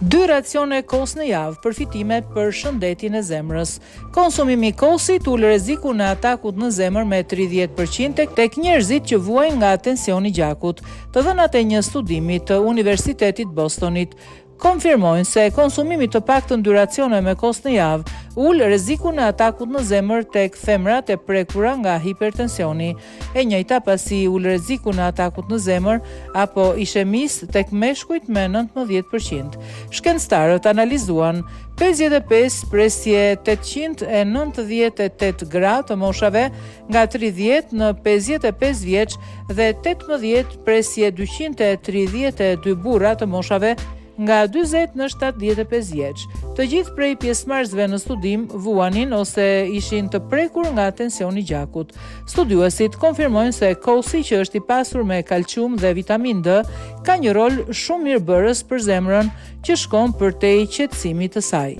2 racione kos në javë, përfitime për shëndetin e zemrës. Konsumimi i kosit ul rrezikun e atakut në zemër me 30% tek njerëzit që vuajnë nga tensioni i gjakut. Të dhënat e një studimi të Universitetit Bostonit konfirmojnë se konsumimi të paktën 2 racione me kos në javë ul rrezikun e atakut në zemër tek femrat e prekura nga hipertensioni, e njëjta pasi ul rrezikun e atakut në zemër apo ishemis tek meshkujt me 19%. Shkencëtarët analizuan 55 presje 898 gra të moshave nga 30 në 55 vjeç dhe 18 presje 232 burra të moshave nga 20 në 75 vjeç. Të gjithë prej pjesëmarrësve në studim vuanin ose ishin të prekur nga tensioni i gjakut. Studiuesit konfirmojnë se kosi, që është i pasur me kalcium dhe vitamin D, ka një rol shumë mirëbërës për zemrën që shkon përtej qetësimit të saj.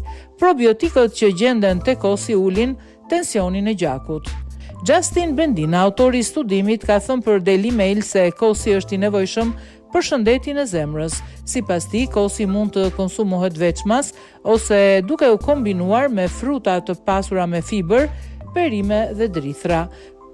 Probiotikët që gjenden te kosi ulin tensionin e gjakut. Justin Bendina, autori i studimit, ka thënë për Daily Mail se kosi është i nevojshëm për shëndetin e zemrës. Sipas tij, kosi mund të konsumohet veçmas ose duke u kombinuar me fruta të pasura me fibër, perime dhe drithra.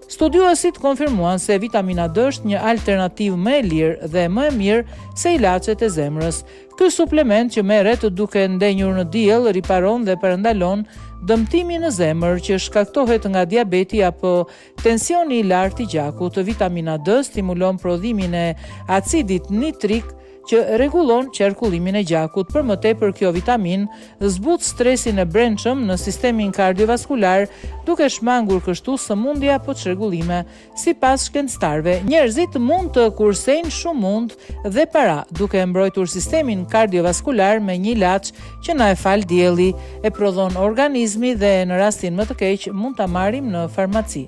Studiuesit konfirmuan se vitamina D është një alternativë më e lirë dhe më e mirë se ilaçet e zemrës. Ky suplement, që merret duke ndenjur në diell, riparon dhe parandalon dëmtimin në zemër që shkaktohet nga diabeti apo tensioni i lartë i gjakut. Vitamina D stimulon prodhimin e acidit nitrik që rregullon qarkullimin e gjakut. Për më tepër, kjo vitamin zbut stresin e brendshëm në sistemin kardiovaskular, duke shmangur kështu sëmundje apo çrregullime. Sipas shkencëtarëve, njerëzit mund të kursejnë shumë mund dhe para, duke mbrojtur sistemin kardiovaskular me një ilaç që na e fal dielli, e prodhon organizmi dhe në rastin më të keq mund ta marrim në farmaci.